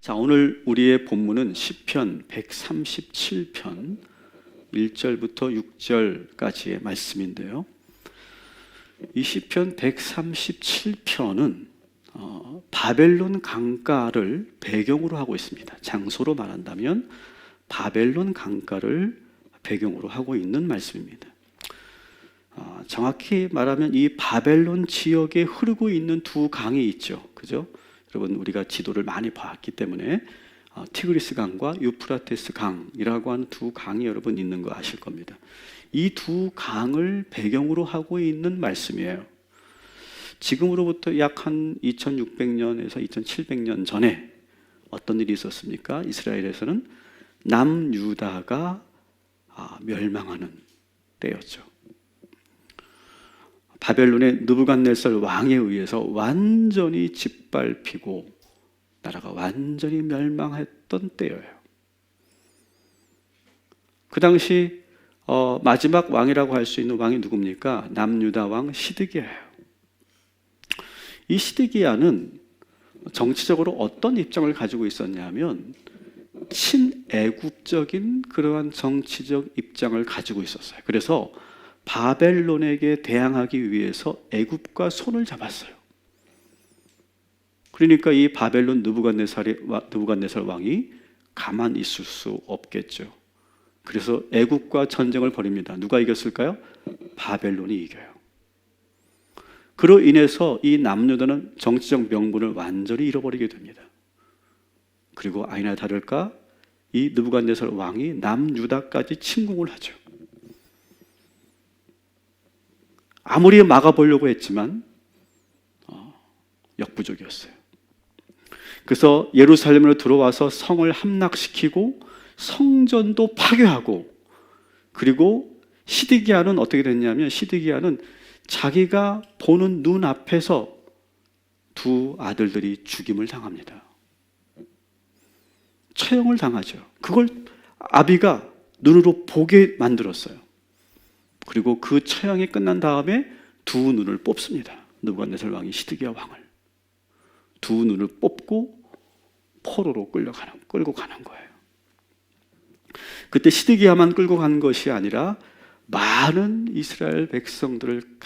자, 오늘 우리의 본문은 시편 137편 1절부터 6절까지의 말씀인데요. 이 시편 137편은 바벨론 강가를 배경으로 하고 있습니다. 장소로 말한다면 바벨론 강가를 배경으로 하고 있는 말씀입니다. 정확히 말하면 이 바벨론 지역에 흐르고 있는 두 강이 있죠. 그죠? 여러분, 우리가 지도를 많이 봤기 때문에 티그리스 강과 유프라테스 강이라고 하는 두 강이 여러분 있는 거 아실 겁니다. 이 두 강을 배경으로 하고 있는 말씀이에요. 지금으로부터 약 한 2600년에서 2700년 전에 어떤 일이 있었습니까? 이스라엘에서는 남유다가 멸망하는 때였죠. 바벨론의 느부갓네살 왕에 의해서 완전히 짓밟히고 나라가 완전히 멸망했던 때예요. 그 당시 마지막 왕이라고 할 수 있는 왕이 누굽니까? 남유다 왕 시드기야예요. 이 시드기야는 정치적으로 어떤 입장을 가지고 있었냐면 친애국적인 그러한 정치적 입장을 가지고 있었어요. 그래서 바벨론에게 대항하기 위해서 애굽과 손을 잡았어요. 그러니까 이 바벨론 느부갓네살 왕이 가만 있을 수 없겠죠. 그래서 애굽과 전쟁을 벌입니다. 누가 이겼을까요? 바벨론이 이겨요. 그로 인해서 이 남유다는 정치적 명분을 완전히 잃어버리게 됩니다. 그리고 아니나 다를까 이 느부갓네살 왕이 남유다까지 침공을 하죠. 아무리 막아보려고 했지만 역부족이었어요. 그래서 예루살렘으로 들어와서 성을 함락시키고 성전도 파괴하고, 그리고 시드기야는 어떻게 됐냐면 시드기야는 자기가 보는 눈앞에서 두 아들들이 죽임을 당합니다. 처형을 당하죠. 그걸 아비가 눈으로 보게 만들었어요. 그리고 그 처형이 끝난 다음에 두 눈을 뽑습니다. 느부갓네살 왕이 시드기야 왕을 두 눈을 뽑고 포로로 끌고 가는 거예요. 그때 시드기야만 끌고 간 것이 아니라 많은 이스라엘 백성들을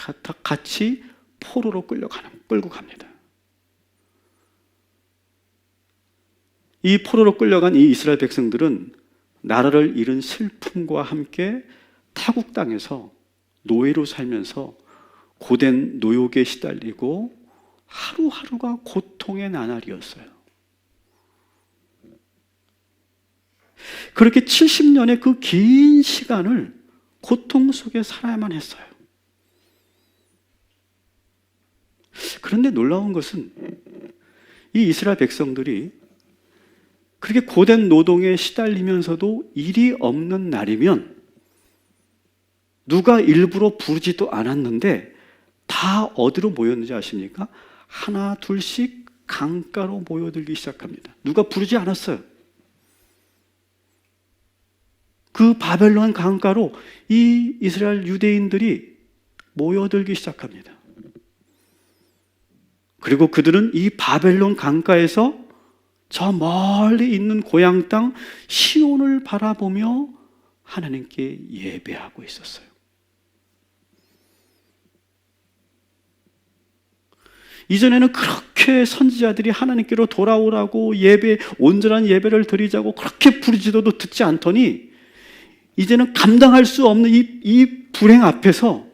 같이 포로로 끌고 갑니다. 이 포로로 끌려간 이 이스라엘 백성들은 나라를 잃은 슬픔과 함께 타국당에서 노예로 살면서 고된 노역에 시달리고 하루하루가 고통의 나날이었어요. 그렇게 70년의 그 긴 시간을 고통 속에 살아야만 했어요. 그런데 놀라운 것은 이 이스라엘 백성들이 그렇게 고된 노동에 시달리면서도 일이 없는 날이면 누가 일부러 부르지도 않았는데 다 어디로 모였는지 아십니까? 하나 둘씩 강가로 모여들기 시작합니다. 누가 부르지 않았어요. 그 바벨론 강가로 이 이스라엘 유대인들이 모여들기 시작합니다. 그리고 그들은 이 바벨론 강가에서 저 멀리 있는 고향 땅 시온을 바라보며 하나님께 예배하고 있었어요. 이전에는 그렇게 선지자들이 하나님께로 돌아오라고 온전한 예배를 드리자고 그렇게 부르지도 듣지 않더니 이제는 감당할 수 없는 이 불행 앞에서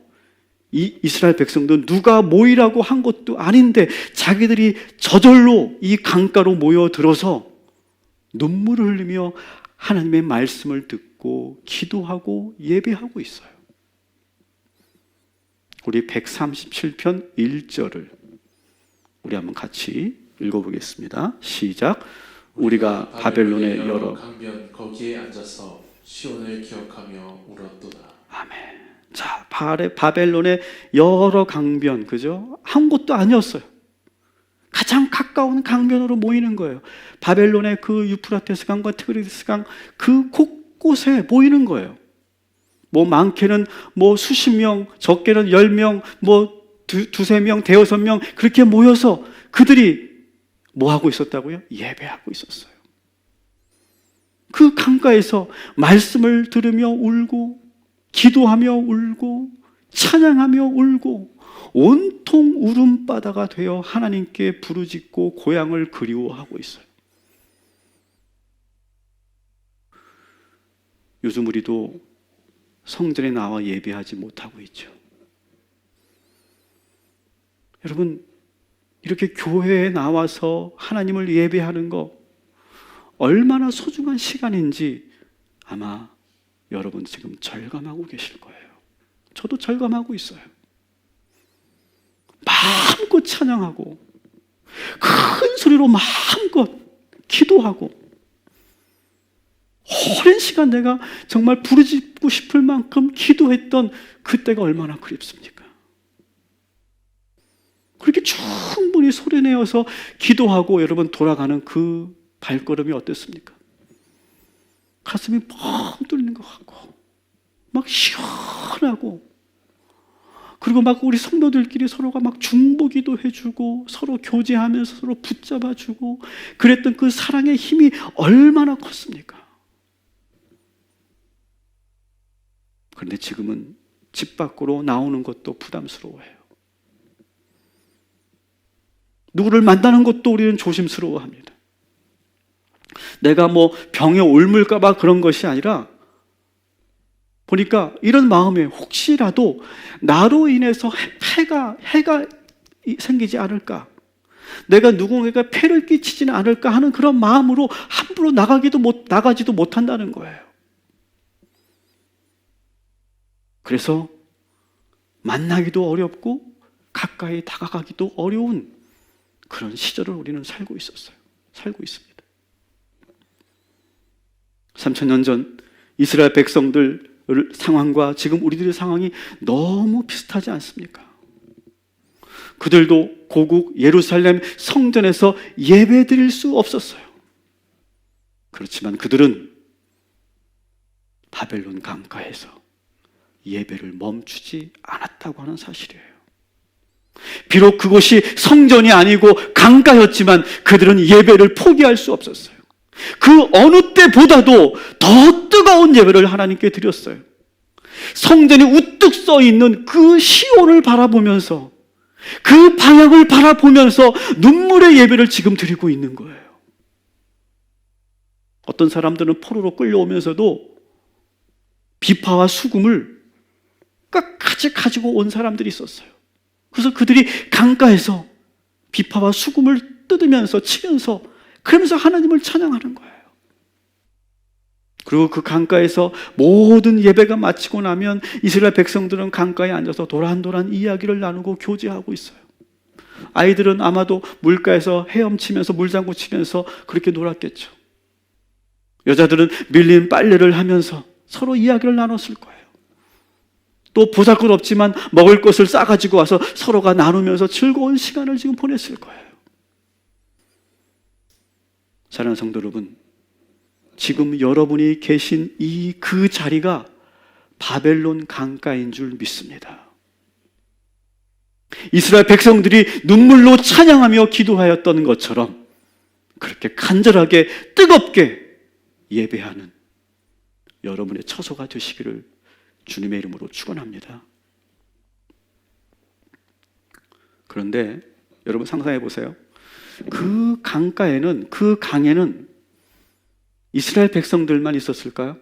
이 이스라엘 백성도 누가 모이라고 한 것도 아닌데 자기들이 저절로 이 강가로 모여들어서 눈물을 흘리며 하나님의 말씀을 듣고 기도하고 예배하고 있어요. 우리 137편 1절을 우리 한번 같이 읽어보겠습니다. 시작. 우리가 바벨론의 여러 강변 거기에 앉아서 시온을 기억하며 울었도다. 아멘. 자, 바벨론의 여러 강변, 그죠? 한 곳도 아니었어요. 가장 가까운 강변으로 모이는 거예요. 바벨론의 그 유프라테스 강과 티그리스 강 그 곳곳에 모이는 거예요. 뭐 많게는 뭐 수십 명, 적게는 10명, 뭐 두세 명, 대여섯 명 그렇게 모여서 그들이 뭐 하고 있었다고요? 예배하고 있었어요. 그 강가에서 말씀을 들으며 울고 기도하며 울고 찬양하며 울고 온통 울음바다가 되어 하나님께 부르짖고 고향을 그리워하고 있어요. 요즘 우리도 성전에 나와 예배하지 못하고 있죠. 여러분, 이렇게 교회에 나와서 하나님을 예배하는 거 얼마나 소중한 시간인지 아마 여러분 지금 절감하고 계실 거예요. 저도 절감하고 있어요. 마음껏 찬양하고 큰 소리로 마음껏 기도하고 오랜 시간 내가 정말 부르짖고 싶을 만큼 기도했던 그때가 얼마나 그립습니까? 그렇게 충분히 소리내어서 기도하고 여러분 돌아가는 그 발걸음이 어땠습니까? 가슴이 뻥 뚫리는 것 같고 막 시원하고, 그리고 막 우리 성도들끼리 서로가 막 중보기도 해주고 서로 교제하면서 서로 붙잡아주고 그랬던 그 사랑의 힘이 얼마나 컸습니까? 그런데 지금은 집 밖으로 나오는 것도 부담스러워해요. 누구를 만나는 것도 우리는 조심스러워합니다. 내가 뭐 병에 옮을까봐 그런 것이 아니라 보니까 이런 마음에 혹시라도 나로 인해서 해가 생기지 않을까, 내가 누군가에게 폐를 끼치지는 않을까 하는 그런 마음으로 함부로 나가지도 못한다는 거예요. 그래서 만나기도 어렵고 가까이 다가가기도 어려운 그런 시절을 우리는 살고 있습니다. 3000년 전 이스라엘 백성들 상황과 지금 우리들의 상황이 너무 비슷하지 않습니까? 그들도 고국 예루살렘 성전에서 예배 드릴 수 없었어요. 그렇지만 그들은 바벨론 강가에서 예배를 멈추지 않았다고 하는 사실이에요. 비록 그곳이 성전이 아니고 강가였지만 그들은 예배를 포기할 수 없었어요. 그 어느 때보다도 더 뜨거운 예배를 하나님께 드렸어요. 성전이 우뚝 서 있는 그 시온을 바라보면서, 그 방향을 바라보면서 눈물의 예배를 지금 드리고 있는 거예요. 어떤 사람들은 포로로 끌려오면서도 비파와 수금을 끝까지 가지고 온 사람들이 있었어요. 그래서 그들이 강가에서 비파와 수금을 뜯으면서 치면서 그러면서 하나님을 찬양하는 거예요. 그리고 그 강가에서 모든 예배가 마치고 나면 이스라엘 백성들은 강가에 앉아서 도란도란 이야기를 나누고 교제하고 있어요. 아이들은 아마도 물가에서 헤엄치면서 물장구 치면서 그렇게 놀았겠죠. 여자들은 밀린 빨래를 하면서 서로 이야기를 나눴을 거예요. 또 보잘것없지만 먹을 것을 싸가지고 와서 서로가 나누면서 즐거운 시간을 지금 보냈을 거예요. 사랑하는 성도 여러분, 지금 여러분이 계신 그 자리가 바벨론 강가인 줄 믿습니다. 이스라엘 백성들이 눈물로 찬양하며 기도하였던 것처럼 그렇게 간절하게 뜨겁게 예배하는 여러분의 처소가 되시기를 주님의 이름으로 축원합니다. 그런데 여러분 상상해 보세요. 그 강가에는, 그 강에는 이스라엘 백성들만 있었을까요?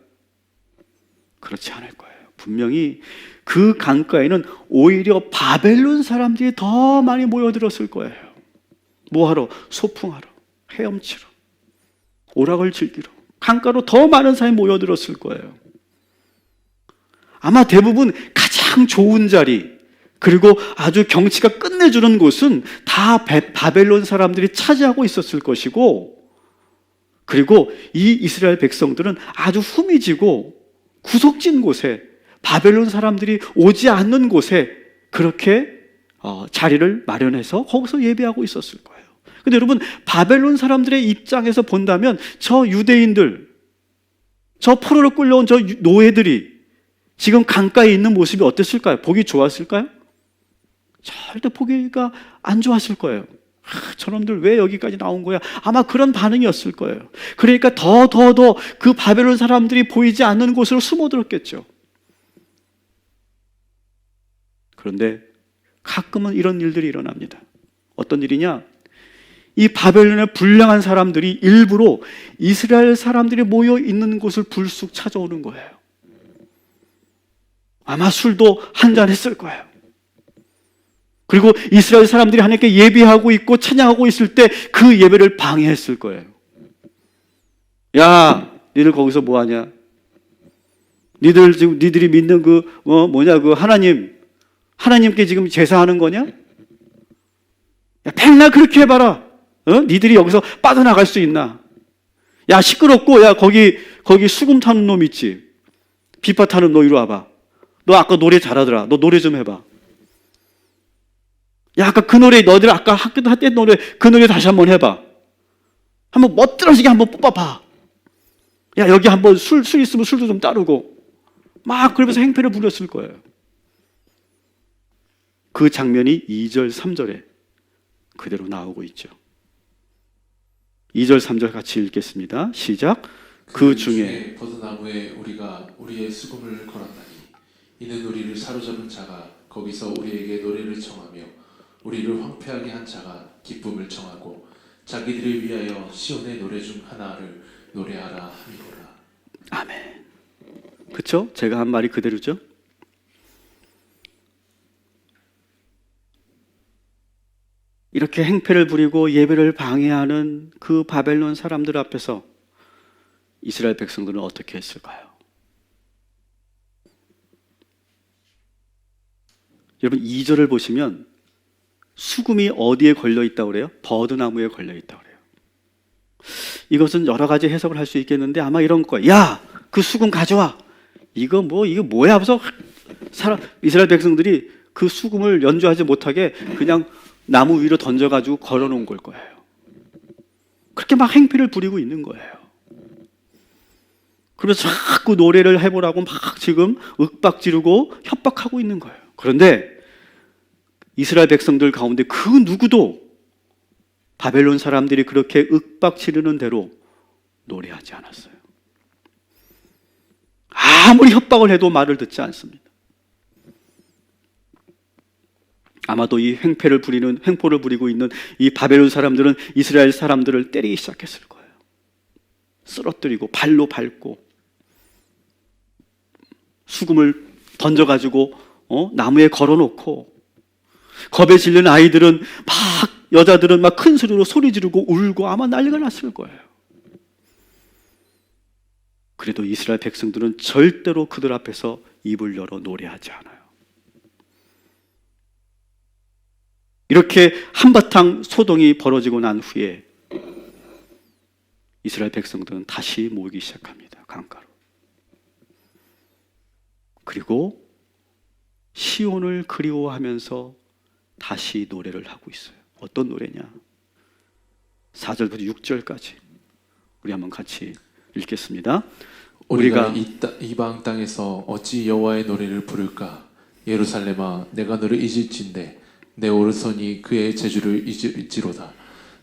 그렇지 않을 거예요. 분명히 그 강가에는 오히려 바벨론 사람들이 더 많이 모여들었을 거예요. 뭐하러? 소풍하러, 헤엄치러, 오락을 즐기러 강가로 더 많은 사람이 모여들었을 거예요. 아마 대부분 가장 좋은 자리, 그리고 아주 경치가 끝내주는 곳은 다 바벨론 사람들이 차지하고 있었을 것이고, 그리고 이 이스라엘 백성들은 아주 후미지고 구석진 곳에, 바벨론 사람들이 오지 않는 곳에 그렇게 자리를 마련해서 거기서 예배하고 있었을 거예요. 근데 여러분, 바벨론 사람들의 입장에서 본다면 저 유대인들, 저 포로로 끌려온 저 노예들이 지금 강가에 있는 모습이 어땠을까요? 보기 좋았을까요? 절대 보기가 안 좋았을 거예요. 저놈들 왜 여기까지 나온 거야? 아마 그런 반응이었을 거예요. 그러니까 더 그 바벨론 사람들이 보이지 않는 곳으로 숨어들었겠죠. 그런데 가끔은 이런 일들이 일어납니다. 어떤 일이냐? 이 바벨론의 불량한 사람들이 일부러 이스라엘 사람들이 모여 있는 곳을 불쑥 찾아오는 거예요. 아마 술도 한잔 했을 거예요. 그리고 이스라엘 사람들이 하나님께 예배하고 있고 찬양하고 있을 때 그 예배를 방해했을 거예요. 야, 니들 거기서 뭐 하냐? 니들이 믿는 그 하나님께 지금 제사하는 거냐? 야, 백날 그렇게 해봐라. 니들이 여기서 빠져나갈 수 있나? 야, 시끄럽고, 야, 거기 수금 타는 놈 있지? 비파 타는 너 이리 와봐. 너 아까 노래 잘하더라. 너 노래 좀 해봐. 야, 아까 그 노래, 너희들 아까 학교 때 노래, 그 노래 다시 한번 해봐. 한번 멋들어지게 한번 뽑아봐. 야, 여기 한번 술 있으면 술도 좀 따르고. 막 그러면서 행패를 부렸을 거예요. 그 장면이 2절, 3절에 그대로 나오고 있죠. 2절, 3절 같이 읽겠습니다. 시작. 그 중에 포도나무에 우리가 우리의 수금을 걸었나니 이는 우리를 사로잡은 자가 거기서 우리에게 노래를 청하며 우리를 황폐하게 한 자가 기쁨을 청하고 자기들을 위하여 시온의 노래 중 하나를 노래하라 함이로라. 아멘. 그렇죠? 제가 한 말이 그대로죠. 이렇게 행패를 부리고 예배를 방해하는 그 바벨론 사람들 앞에서 이스라엘 백성들은 어떻게 했을까요? 여러분 2절을 보시면 수금이 어디에 걸려 있다고 그래요? 버드나무에 걸려 있다고 그래요. 이것은 여러 가지 해석을 할 수 있겠는데 아마 이런 거예요. 야, 그 수금 가져와. 이거 뭐야? 하면서 이스라엘 백성들이 그 수금을 연주하지 못하게 그냥 나무 위로 던져가지고 걸어놓은 걸 거예요. 그렇게 막 행패를 부리고 있는 거예요. 그러면서 자꾸 노래를 해보라고 막 지금 윽박 지르고 협박하고 있는 거예요. 그런데 이스라엘 백성들 가운데 그 누구도 바벨론 사람들이 그렇게 윽박 지르는 대로 노래하지 않았어요. 아무리 협박을 해도 말을 듣지 않습니다. 아마도 이 횡포를 부리고 있는 이 바벨론 사람들은 이스라엘 사람들을 때리기 시작했을 거예요. 쓰러뜨리고 발로 밟고 수금을 던져가지고 나무에 걸어놓고 겁에 질린 아이들은 여자들은 막 큰 소리로 소리 지르고 울고 아마 난리가 났을 거예요. 그래도 이스라엘 백성들은 절대로 그들 앞에서 입을 열어 노래하지 않아요. 이렇게 한바탕 소동이 벌어지고 난 후에 이스라엘 백성들은 다시 모이기 시작합니다. 강가로. 그리고 시온을 그리워하면서 다시 노래를 하고 있어요. 어떤 노래냐? 4절부터 6절까지 우리 한번 같이 읽겠습니다. 우리가 이방 땅에서 어찌 여호와의 노래를 부를까? 예루살렘아, 내가 너를 잊을진대 내 오른손이 그의 재주를 잊지로다.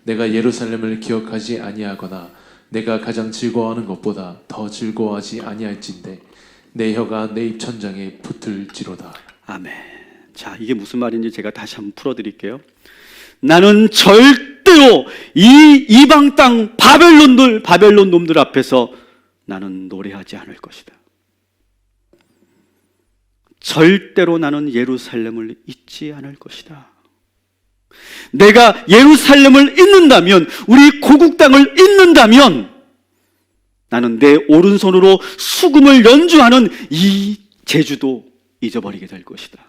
내가 예루살렘을 기억하지 아니하거나 내가 가장 즐거워하는 것보다 더 즐거워하지 아니할진대 내 혀가 내 입천장에 붙을지로다. 아멘. 자, 이게 무슨 말인지 제가 다시 한번 풀어드릴게요. 나는 절대로 이 이방 땅 바벨론 놈들 앞에서 나는 노래하지 않을 것이다. 절대로 나는 예루살렘을 잊지 않을 것이다. 내가 예루살렘을 잊는다면, 우리 고국 땅을 잊는다면 나는 내 오른손으로 수금을 연주하는 이 재주도 잊어버리게 될 것이다.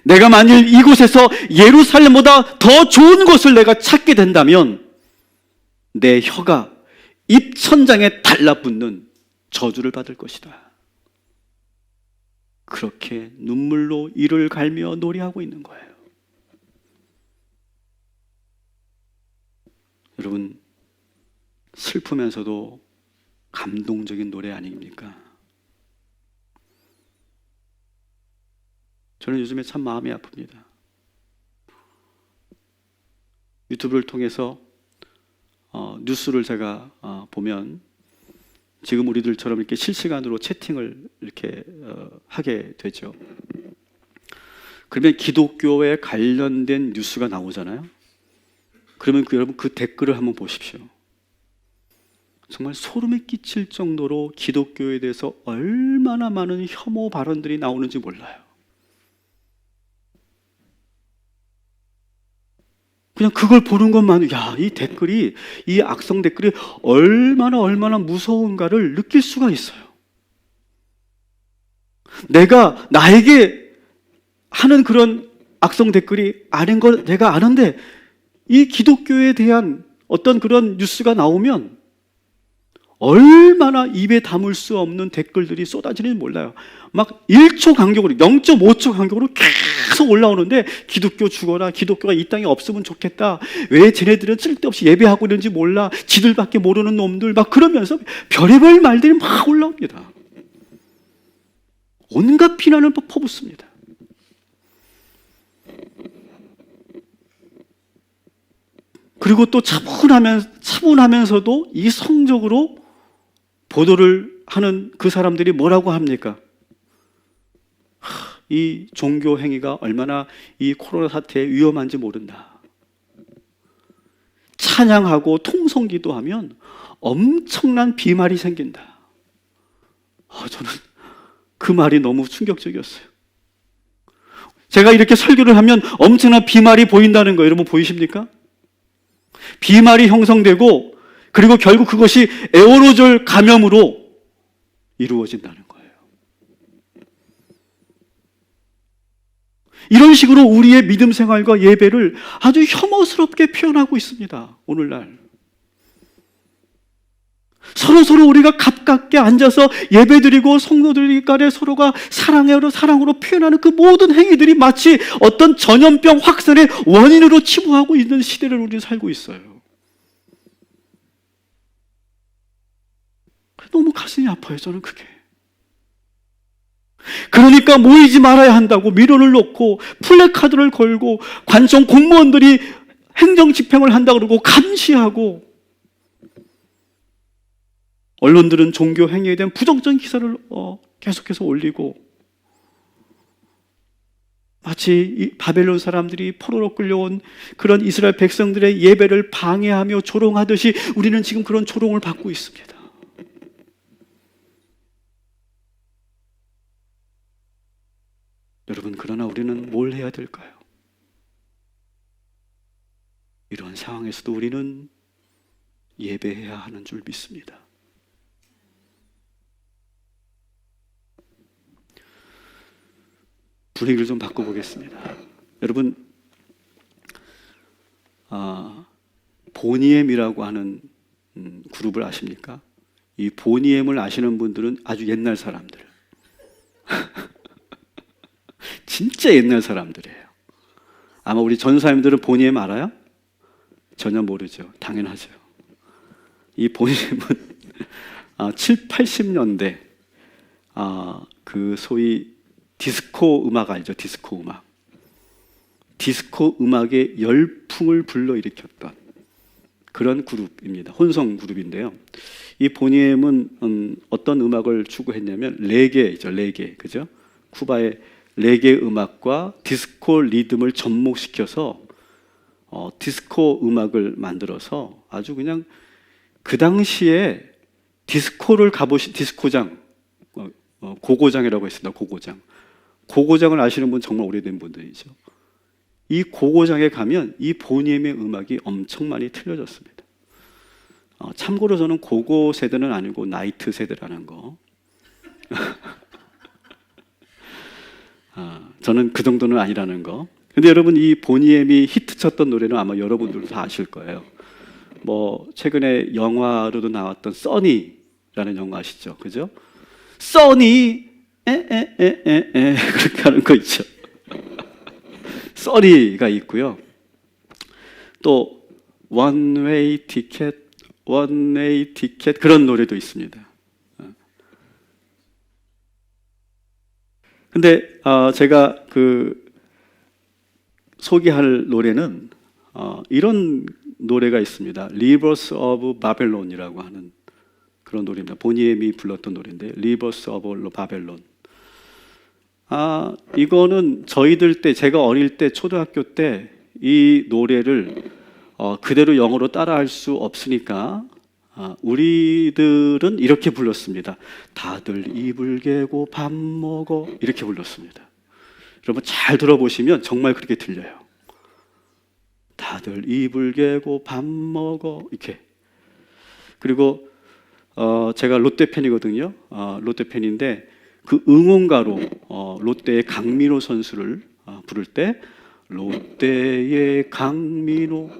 내가 만일 이곳에서 예루살렘보다 더 좋은 곳을 내가 찾게 된다면 내 혀가 입천장에 달라붙는 저주를 받을 것이다. 그렇게 눈물로 이를 갈며 노래하고 있는 거예요. 여러분, 슬프면서도 감동적인 노래 아닙니까? 저는 요즘에 참 마음이 아픕니다. 유튜브를 통해서 뉴스를 제가 보면 지금 우리들처럼 이렇게 실시간으로 채팅을 이렇게 하게 되죠. 그러면 기독교에 관련된 뉴스가 나오잖아요. 그러면 여러분 그 댓글을 한번 보십시오. 정말 소름이 끼칠 정도로 기독교에 대해서 얼마나 많은 혐오 발언들이 나오는지 몰라요. 그냥 그걸 보는 것만으로 이 댓글이, 이 악성 댓글이 얼마나 무서운가를 느낄 수가 있어요. 내가 나에게 하는 그런 악성 댓글이 아닌 걸 내가 아는데 이 기독교에 대한 어떤 그런 뉴스가 나오면 얼마나 입에 담을 수 없는 댓글들이 쏟아지는지 몰라요. 막 1초 간격으로, 0.5초 간격으로 계속 올라오는데 기독교 죽어라, 기독교가 이 땅에 없으면 좋겠다, 왜 쟤네들은 쓸데없이 예배하고 있는지 몰라, 지들밖에 모르는 놈들, 막 그러면서 별의별 말들이 막 올라옵니다. 온갖 비난을 퍼붓습니다. 그리고 또 차분하면서도 이성적으로 보도를 하는 그 사람들이 뭐라고 합니까? 이 종교 행위가 얼마나 이 코로나 사태에 위험한지 모른다. 찬양하고 통성기도 하면 엄청난 비말이 생긴다. 저는 그 말이 너무 충격적이었어요. 제가 이렇게 설교를 하면 엄청난 비말이 보인다는 거 여러분 보이십니까? 비말이 형성되고 그리고 결국 그것이 에어로졸 감염으로 이루어진다는 거예요. 이런 식으로 우리의 믿음 생활과 예배를 아주 혐오스럽게 표현하고 있습니다. 오늘날. 서로 우리가 가깝게 앉아서 예배드리고 성도들 간에 서로가 사랑으로 표현하는 그 모든 행위들이 마치 어떤 전염병 확산의 원인으로 치부하고 있는 시대를 우리는 살고 있어요. 너무 가슴이 아파요, 저는 그게. 그러니까 모이지 말아야 한다고 민원을 놓고 플래카드를 걸고 관청 공무원들이 행정집행을 한다고 그러고 감시하고 언론들은 종교 행위에 대한 부정적인 기사를 계속해서 올리고 마치 이 바벨론 사람들이 포로로 끌려온 그런 이스라엘 백성들의 예배를 방해하며 조롱하듯이 우리는 지금 그런 조롱을 받고 있습니다. 여러분, 그러나 우리는 뭘 해야 될까요? 이러한 상황에서도 우리는 예배해야 하는 줄 믿습니다. 분위기를 좀 바꿔보겠습니다. 여러분, 보니엠이라고 하는 그룹을 아십니까? 이 보니엠을 아시는 분들은 아주 옛날 사람들. 진짜 옛날 사람들이에요. 아마 우리 전사님들은 보니엠 알아요? 전혀 모르죠. 당연하죠. 이 보니엠은 7, 80년대 그 소위 디스코 음악 알죠? 디스코 음악. 디스코 음악의 열풍을 불러일으켰던 그런 그룹입니다. 혼성 그룹인데요. 이 보니엠은 어떤 음악을 추구했냐면 레게죠. 레게. 그죠? 쿠바의 레게 음악과 디스코 리듬을 접목시켜서 디스코 음악을 만들어서 아주 그냥 그 당시에 디스코를 가보신 디스코장, 고고장이라고 했습니다. 고고장. 고고장을 아시는 분 정말 오래된 분들이죠. 이 고고장에 가면 이 보니엠의 음악이 엄청 많이 틀려졌습니다. 참고로 저는 고고 세대는 아니고 나이트 세대라는 거. 저는 그 정도는 아니라는 거. 근데 여러분, 이 보니엠이 히트쳤던 노래는 아마 여러분들도 다 아실 거예요. 뭐 최근에 영화로도 나왔던 써니라는 영화 아시죠? 그죠? 써니 그렇게 하는 거 있죠. 써니가 있고요. 또 원웨이 티켓 그런 노래도 있습니다. 근데 제가 그 소개할 노래는 이런 노래가 있습니다. Rivers of Babylon이라고 하는 그런 노래입니다. 보니엠이 불렀던 노래인데 Rivers of Babylon. 이거는 저희들 때, 제가 어릴 때, 초등학교 때 이 노래를 그대로 영어로 따라할 수 없으니까 우리들은 이렇게 불렀습니다. 다들 이불 개고 밥 먹어, 이렇게 불렀습니다. 여러분 잘 들어보시면 정말 그렇게 들려요. 다들 이불 개고 밥 먹어, 이렇게. 그리고 제가 롯데 팬이거든요. 롯데 팬인데 그 응원가로 롯데의 강민호 선수를 부를 때 롯데의 강민호,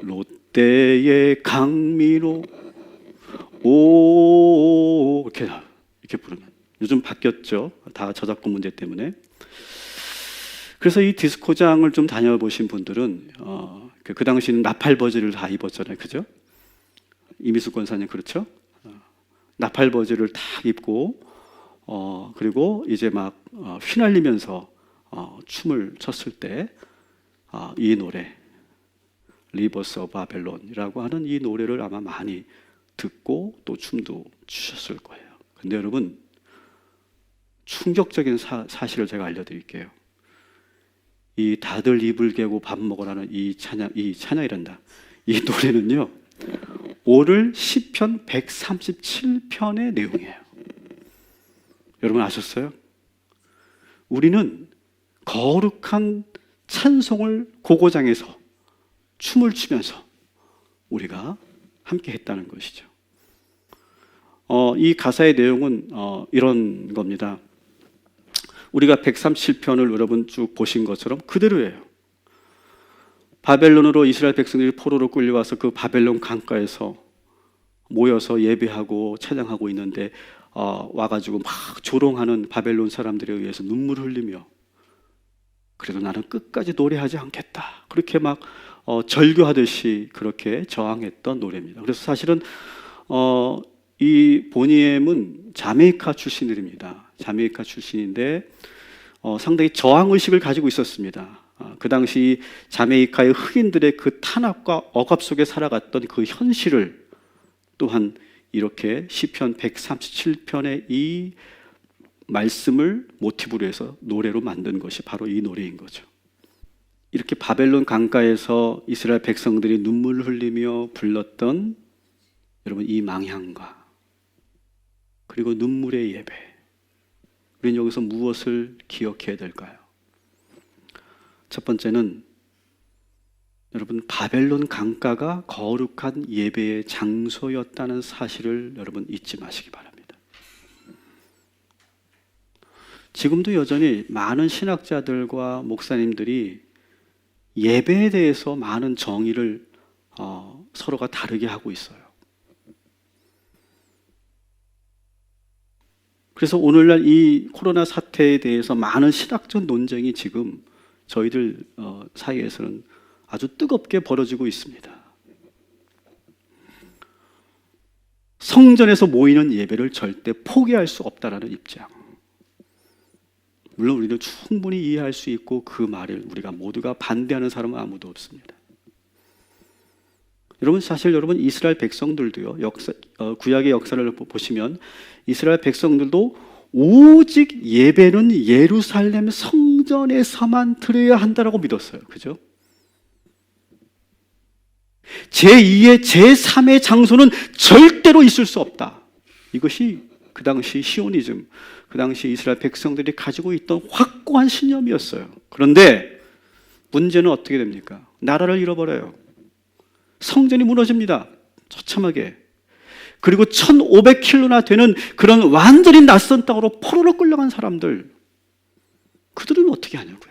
롯데의 강민호, 오, 이렇게 부르면. 요즘 바뀌었죠. 다 저작권 문제 때문에. 그래서 이 디스코장을 좀 다녀보신 분들은 그 당시는 나팔버지를 다 입었잖아요, 그죠? 이미숙 권사님 그렇죠? 나팔버지를 딱 입고 그리고 이제 막 휘날리면서 춤을 췄을 때 이 노래 리버스 오브 바벨론이라고 하는 이 노래를 아마 많이 듣고 또 춤도 추셨을 거예요. 근데 여러분 충격적인 사실을 제가 알려드릴게요. 이 다들 이불 개고 밥 먹으라는 이 찬양이란다. 이 노래는요, 오늘 시편 137편의 내용이에요. 여러분 아셨어요? 우리는 거룩한 찬송을 고고장에서 춤을 추면서 우리가 함께 했다는 것이죠. 이 가사의 내용은 이런 겁니다. 우리가 137편을 여러분 쭉 보신 것처럼 그대로예요. 바벨론으로 이스라엘 백성들이 포로로 끌려와서 그 바벨론 강가에서 모여서 예배하고 찬양하고 있는데 와가지고 막 조롱하는 바벨론 사람들에 의해서 눈물을 흘리며 그래도 나는 끝까지 노래하지 않겠다. 그렇게 막 절규하듯이 그렇게 저항했던 노래입니다. 그래서 사실은 이 보니엠은 자메이카 출신들입니다. 자메이카 출신인데 상당히 저항의식을 가지고 있었습니다. 그 당시 자메이카의 흑인들의 그 탄압과 억압 속에 살아갔던 그 현실을 또한 이렇게 시편 137편의 이 말씀을 모티브로 해서 노래로 만든 것이 바로 이 노래인 거죠. 이렇게 바벨론 강가에서 이스라엘 백성들이 눈물을 흘리며 불렀던 여러분 이 망향과 그리고 눈물의 예배, 우리는 여기서 무엇을 기억해야 될까요? 첫 번째는 여러분 바벨론 강가가 거룩한 예배의 장소였다는 사실을 여러분 잊지 마시기 바랍니다. 지금도 여전히 많은 신학자들과 목사님들이 예배에 대해서 많은 정의를 서로가 다르게 하고 있어요. 그래서 오늘날 이 코로나 사태에 대해서 많은 신학적 논쟁이 지금 저희들 사이에서는 아주 뜨겁게 벌어지고 있습니다. 성전에서 모이는 예배를 절대 포기할 수 없다라는 입장. 물론 우리는 충분히 이해할 수 있고 그 말을 우리가 모두가 반대하는 사람은 아무도 없습니다. 여러분 사실 여러분 이스라엘 백성들도요, 구약의 역사를 보시면 이스라엘 백성들도 오직 예배는 예루살렘 성전에서만 드려야 한다라고 믿었어요. 그죠? 제2의 제3의 장소는 절대로 있을 수 없다. 이것이 그 당시 시오니즘, 그 당시 이스라엘 백성들이 가지고 있던 확고한 신념이었어요. 그런데 문제는 어떻게 됩니까? 나라를 잃어버려요. 성전이 무너집니다. 처참하게. 그리고 1500km나 되는 그런 완전히 낯선 땅으로 포로로 끌려간 사람들, 그들은 어떻게 하냐고요.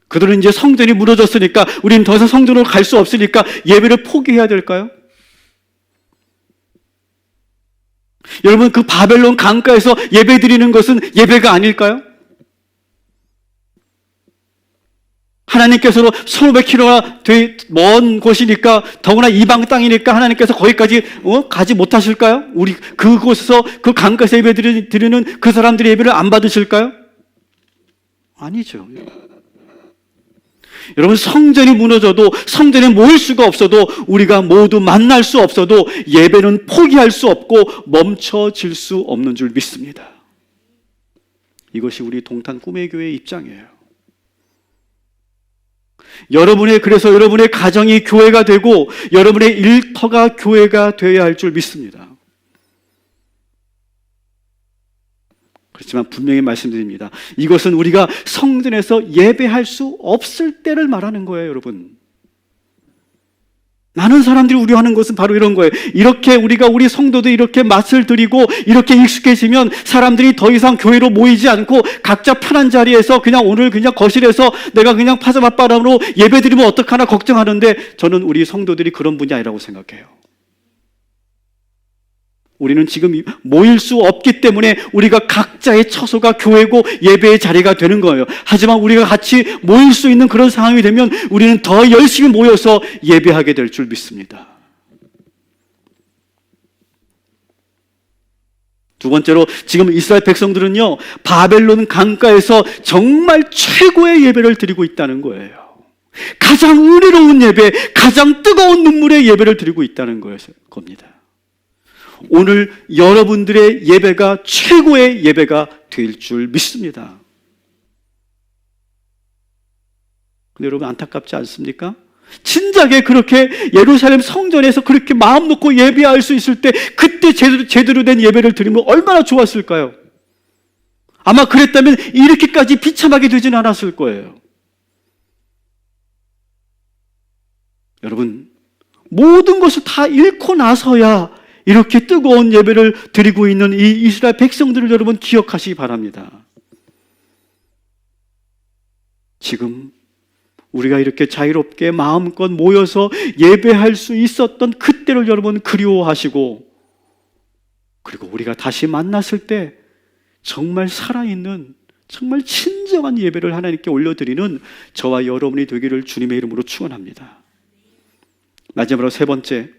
그들은 이제 성전이 무너졌으니까 우린 더 이상 성전으로 갈 수 없으니까 예배를 포기해야 될까요? 여러분 그 바벨론 강가에서 예배 드리는 것은 예배가 아닐까요? 하나님께서도 1500km가 먼 곳이니까 더구나 이방 땅이니까 하나님께서 거기까지 가지 못하실까요? 우리 그곳에서 그 강가에서 예배 드리는 그 사람들의 예배를 안 받으실까요? 아니죠. 여러분, 성전이 무너져도, 성전에 모일 수가 없어도, 우리가 모두 만날 수 없어도 예배는 포기할 수 없고 멈춰질 수 없는 줄 믿습니다. 이것이 우리 동탄 꿈의 교회의 입장이에요. 그래서 여러분의 가정이 교회가 되고 여러분의 일터가 교회가 되어야 할 줄 믿습니다. 그렇지만 분명히 말씀드립니다. 이것은 우리가 성전에서 예배할 수 없을 때를 말하는 거예요, 여러분. 많은 사람들이 우려하는 것은 바로 이런 거예요. 이렇게 우리 성도들이 이렇게 맛을 들이고 이렇게 익숙해지면 사람들이 더 이상 교회로 모이지 않고 각자 편한 자리에서 그냥 오늘 그냥 거실에서 내가 그냥 파자마 바람으로 예배 드리면 어떡하나 걱정하는데, 저는 우리 성도들이 그런 분이 아니라고 생각해요. 우리는 지금 모일 수 없기 때문에 우리가 각자의 처소가 교회고 예배의 자리가 되는 거예요. 하지만 우리가 같이 모일 수 있는 그런 상황이 되면 우리는 더 열심히 모여서 예배하게 될 줄 믿습니다. 두 번째로, 지금 이스라엘 백성들은요, 바벨론 강가에서 정말 최고의 예배를 드리고 있다는 거예요. 가장 은혜로운 예배, 가장 뜨거운 눈물의 예배를 드리고 있다는 겁니다. 오늘 여러분들의 예배가 최고의 예배가 될 줄 믿습니다. 근데 여러분, 안타깝지 않습니까? 진작에 그렇게 예루살렘 성전에서 그렇게 마음 놓고 예배할 수 있을 때 그때 제대로 된 예배를 드리면 얼마나 좋았을까요? 아마 그랬다면 이렇게까지 비참하게 되지는 않았을 거예요. 여러분, 모든 것을 다 잃고 나서야 이렇게 뜨거운 예배를 드리고 있는 이 이스라엘 백성들을 여러분 기억하시기 바랍니다. 지금 우리가 이렇게 자유롭게 마음껏 모여서 예배할 수 있었던 그때를 여러분 그리워하시고, 그리고 우리가 다시 만났을 때 정말 살아있는, 정말 진정한 예배를 하나님께 올려드리는 저와 여러분이 되기를 주님의 이름으로 축원합니다. 마지막으로 세 번째,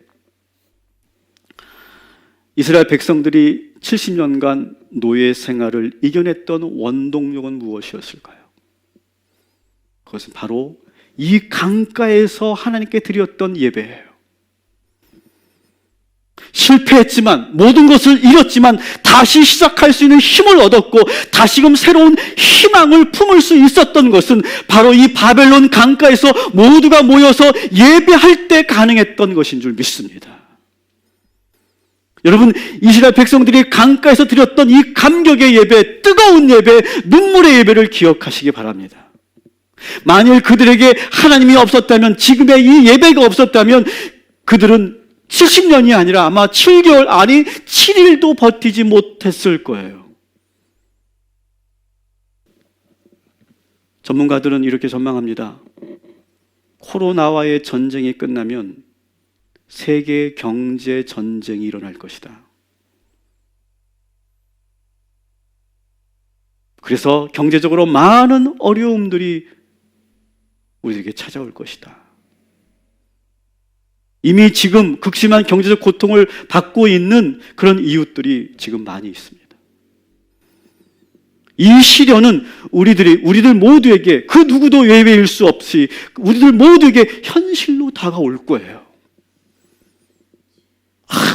이스라엘 백성들이 70년간 노예 생활을 이겨냈던 원동력은 무엇이었을까요? 그것은 바로 이 강가에서 하나님께 드렸던 예배예요. 실패했지만, 모든 것을 잃었지만 다시 시작할 수 있는 힘을 얻었고 다시금 새로운 희망을 품을 수 있었던 것은 바로 이 바벨론 강가에서 모두가 모여서 예배할 때 가능했던 것인 줄 믿습니다. 여러분, 이스라엘 백성들이 강가에서 드렸던 이 감격의 예배, 뜨거운 예배, 눈물의 예배를 기억하시기 바랍니다. 만일 그들에게 하나님이 없었다면, 지금의 이 예배가 없었다면 그들은 70년이 아니라 아마 7개월, 아니 7일도 버티지 못했을 거예요. 전문가들은 이렇게 전망합니다. 코로나와의 전쟁이 끝나면 세계 경제 전쟁이 일어날 것이다. 그래서 경제적으로 많은 어려움들이 우리에게 찾아올 것이다. 이미 지금 극심한 경제적 고통을 받고 있는 그런 이웃들이 지금 많이 있습니다. 이 시련은 우리들 모두에게, 그 누구도 예외일 수 없이 우리들 모두에게 현실로 다가올 거예요.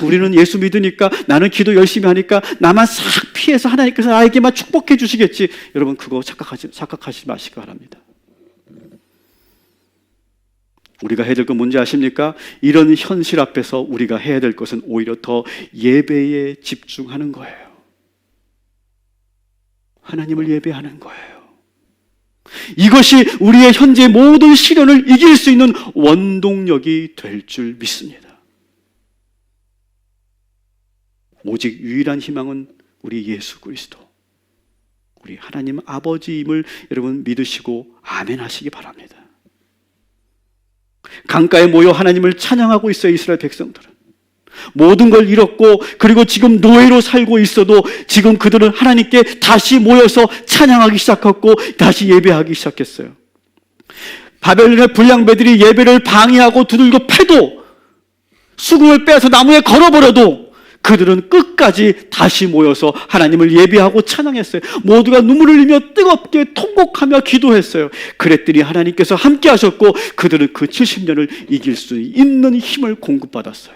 우리는 예수 믿으니까, 나는 기도 열심히 하니까 나만 싹 피해서 하나님께서 나에게만 축복해 주시겠지. 여러분, 그거 착각하지 마시기 바랍니다. 우리가 해야 될 건 뭔지 아십니까? 이런 현실 앞에서 우리가 해야 될 것은 오히려 더 예배에 집중하는 거예요. 하나님을 예배하는 거예요. 이것이 우리의 현재 모든 시련을 이길 수 있는 원동력이 될 줄 믿습니다. 오직 유일한 희망은 우리 예수 그리스도, 우리 하나님 아버지임을 여러분 믿으시고 아멘 하시기 바랍니다. 강가에 모여 하나님을 찬양하고 있어요. 이스라엘 백성들은 모든 걸 잃었고, 그리고 지금 노예로 살고 있어도 지금 그들은 하나님께 다시 모여서 찬양하기 시작했고 다시 예배하기 시작했어요. 바벨론의 불량배들이 예배를 방해하고 두들겨 패도, 수금을 빼서 나무에 걸어버려도 그들은 끝까지 다시 모여서 하나님을 예배하고 찬양했어요. 모두가 눈물을 흘리며 뜨겁게 통곡하며 기도했어요. 그랬더니 하나님께서 함께 하셨고 그들은 그 70년을 이길 수 있는 힘을 공급받았어요.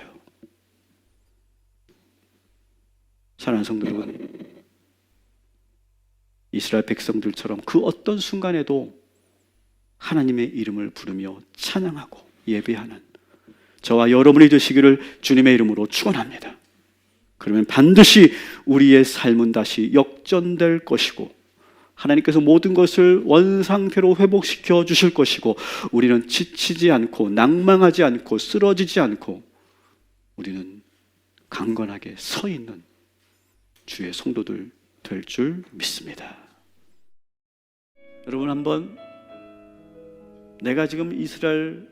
사랑하는 성도 여러분, 이스라엘 백성들처럼 그 어떤 순간에도 하나님의 이름을 부르며 찬양하고 예배하는 저와 여러분이 되시기를 주님의 이름으로 축원합니다. 그러면 반드시 우리의 삶은 다시 역전될 것이고 하나님께서 모든 것을 원상태로 회복시켜 주실 것이고 우리는 지치지 않고 낭망하지 않고 쓰러지지 않고 우리는 강건하게 서 있는 주의 성도들 될 줄 믿습니다. 여러분, 한번 내가 지금 이스라엘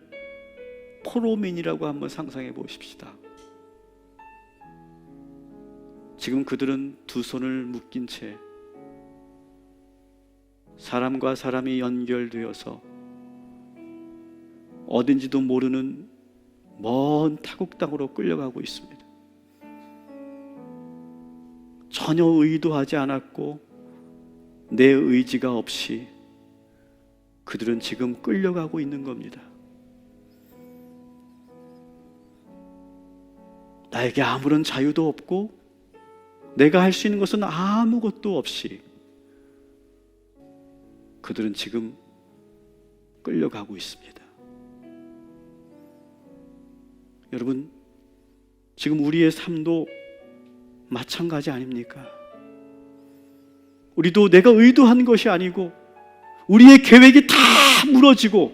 포로민이라고 한번 상상해 보십시다. 지금 그들은 두 손을 묶인 채 사람과 사람이 연결되어서 어딘지도 모르는 먼 타국 땅으로 끌려가고 있습니다. 전혀 의도하지 않았고 내 의지가 없이 그들은 지금 끌려가고 있는 겁니다. 나에게 아무런 자유도 없고 내가 할 수 있는 것은 아무것도 없이 그들은 지금 끌려가고 있습니다. 여러분, 지금 우리의 삶도 마찬가지 아닙니까? 우리도 내가 의도한 것이 아니고 우리의 계획이 다 무너지고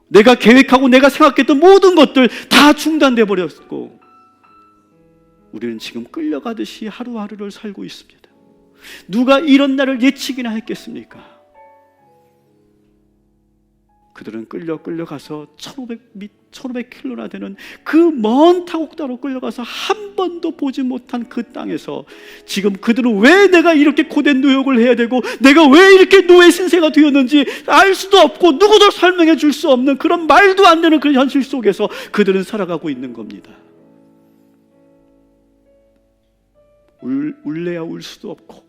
내가 계획하고 내가 생각했던 모든 것들 다 중단돼 버렸고 우리는 지금 끌려가듯이 하루하루를 살고 있습니다. 누가 이런 날을 예측이나 했겠습니까? 그들은 끌려가서 1500km나 되는 그 먼 타국다로 끌려가서 한 번도 보지 못한 그 땅에서 지금 그들은 왜 내가 이렇게 고된 노역을 해야 되고 내가 왜 이렇게 노예 신세가 되었는지 알 수도 없고 누구도 설명해 줄 수 없는 그런 말도 안 되는 그런 현실 속에서 그들은 살아가고 있는 겁니다. 울래야 울 수도 없고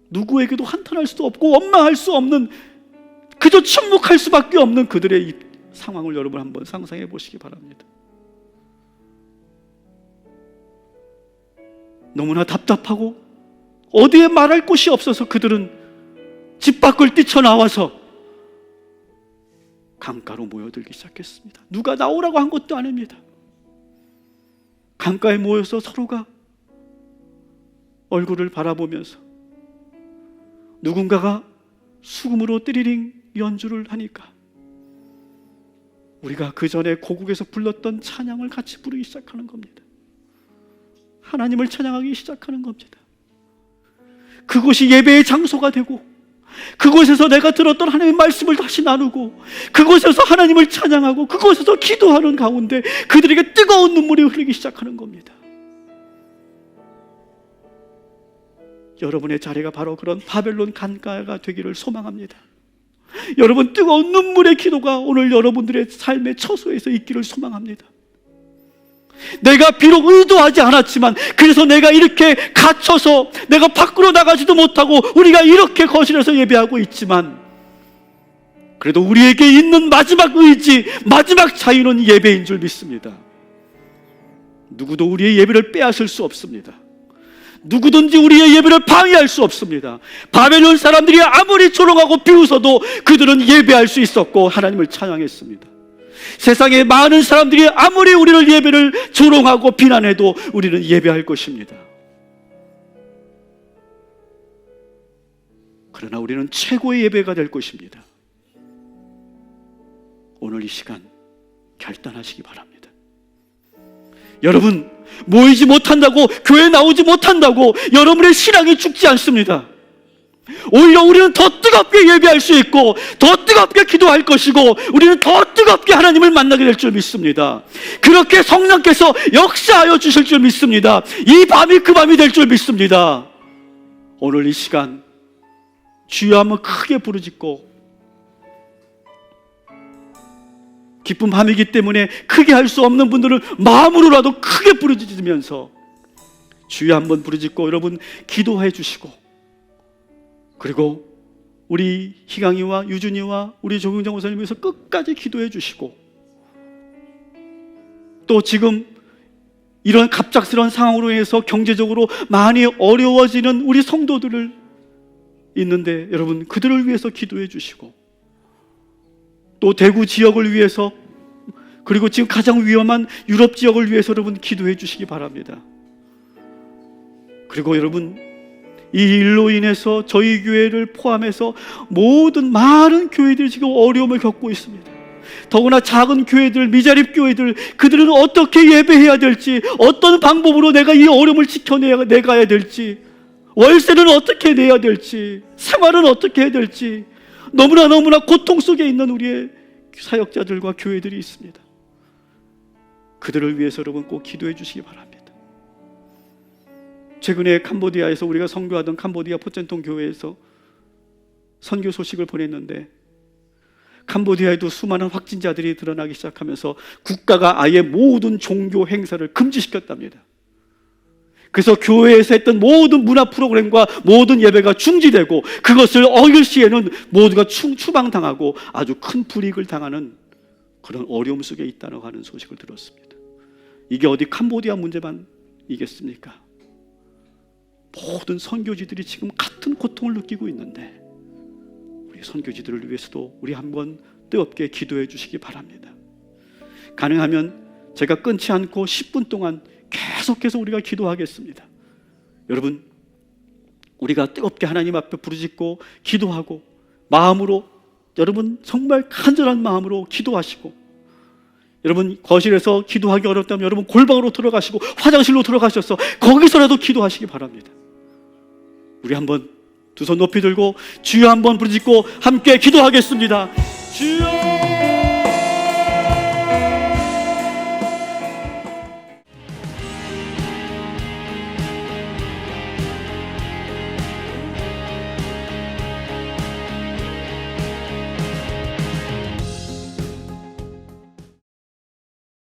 누구에게도 한탄할 수도 없고 원망할 수 없는 그저 침묵할 수밖에 없는 그들의 이 상황을 여러분 한번 상상해 보시기 바랍니다. 너무나 답답하고 어디에 말할 곳이 없어서 그들은 집 밖을 뛰쳐나와서 강가로 모여들기 시작했습니다. 누가 나오라고 한 것도 아닙니다. 강가에 모여서 서로가 얼굴을 바라보면서 누군가가 수금으로 띠리링 연주를 하니까 우리가 그 전에 고국에서 불렀던 찬양을 같이 부르기 시작하는 겁니다. 하나님을 찬양하기 시작하는 겁니다. 그곳이 예배의 장소가 되고 그곳에서 내가 들었던 하나님의 말씀을 다시 나누고 그곳에서 하나님을 찬양하고 그곳에서 기도하는 가운데 그들에게 뜨거운 눈물이 흐르기 시작하는 겁니다. 여러분의 자리가 바로 그런 바벨론 강가가 되기를 소망합니다. 여러분, 뜨거운 눈물의 기도가 오늘 여러분들의 삶의 처소에서 있기를 소망합니다. 내가 비록 의도하지 않았지만 그래서 내가 이렇게 갇혀서 내가 밖으로 나가지도 못하고 우리가 이렇게 거실에서 예배하고 있지만 그래도 우리에게 있는 마지막 의지, 마지막 자유는 예배인 줄 믿습니다. 누구도 우리의 예배를 빼앗을 수 없습니다. 누구든지 우리의 예배를 방해할 수 없습니다. 바벨론 사람들이 아무리 조롱하고 비웃어도 그들은 예배할 수 있었고 하나님을 찬양했습니다. 세상에 많은 사람들이 아무리 우리를 예배를 조롱하고 비난해도 우리는 예배할 것입니다. 그러나 우리는 최고의 예배가 될 것입니다. 오늘 이 시간 결단하시기 바랍니다. 여러분, 모이지 못한다고, 교회 나오지 못한다고 여러분의 신앙이 죽지 않습니다. 오히려 우리는 더 뜨겁게 예배할 수 있고 더 뜨겁게 기도할 것이고 우리는 더 뜨겁게 하나님을 만나게 될 줄 믿습니다. 그렇게 성령께서 역사하여 주실 줄 믿습니다. 이 밤이 그 밤이 될 줄 믿습니다. 오늘 이 시간 주여 한번 크게 부르짖고 기쁜 밤이기 때문에 크게 할 수 없는 분들은 마음으로라도 크게 부르짖으면서 주여 한번 부르짖고 여러분 기도해 주시고, 그리고 우리 희강이와 유준이와 우리 조경장 목사님 위해서 끝까지 기도해 주시고, 또 지금 이런 갑작스러운 상황으로 인해서 경제적으로 많이 어려워지는 우리 성도들을 있는데 여러분 그들을 위해서 기도해 주시고, 또 대구 지역을 위해서, 그리고 지금 가장 위험한 유럽 지역을 위해서 여러분 기도해 주시기 바랍니다. 그리고 여러분 이 일로 인해서 저희 교회를 포함해서 모든 많은 교회들이 지금 어려움을 겪고 있습니다. 더구나 작은 교회들, 미자립 교회들, 그들은 어떻게 예배해야 될지, 어떤 방법으로 내가 이 어려움을 지켜내가야 될지, 월세는 어떻게 내야 될지, 생활은 어떻게 해야 될지 너무나 고통 속에 있는 우리의 사역자들과 교회들이 있습니다. 그들을 위해서 여러분 꼭 기도해 주시기 바랍니다. 최근에 캄보디아에서 우리가 선교하던 캄보디아 포첸통 교회에서 선교 소식을 보냈는데, 캄보디아에도 수많은 확진자들이 드러나기 시작하면서 국가가 아예 모든 종교 행사를 금지시켰답니다. 그래서 교회에서 했던 모든 문화 프로그램과 모든 예배가 중지되고, 그것을 어길 시에는 모두가 추방당하고 아주 큰 불이익을 당하는 그런 어려움 속에 있다고 하는 소식을 들었습니다. 이게 어디 캄보디아 문제만 이겠습니까? 모든 선교지들이 지금 같은 고통을 느끼고 있는데, 우리 선교지들을 위해서도 우리 한번 뜨겁게 기도해 주시기 바랍니다. 가능하면 제가 끊지 않고 10분 동안 계속해서 우리가 기도하겠습니다. 여러분 우리가 뜨겁게 하나님 앞에 부르짖고 기도하고, 마음으로 여러분 정말 간절한 마음으로 기도하시고, 여러분 거실에서 기도하기 어렵다면 여러분 골방으로 들어가시고 화장실로 들어가셔서 거기서라도 기도하시기 바랍니다. 우리 한번 두 손 높이 들고 주여 한번 부르짖고 함께 기도하겠습니다. 주여!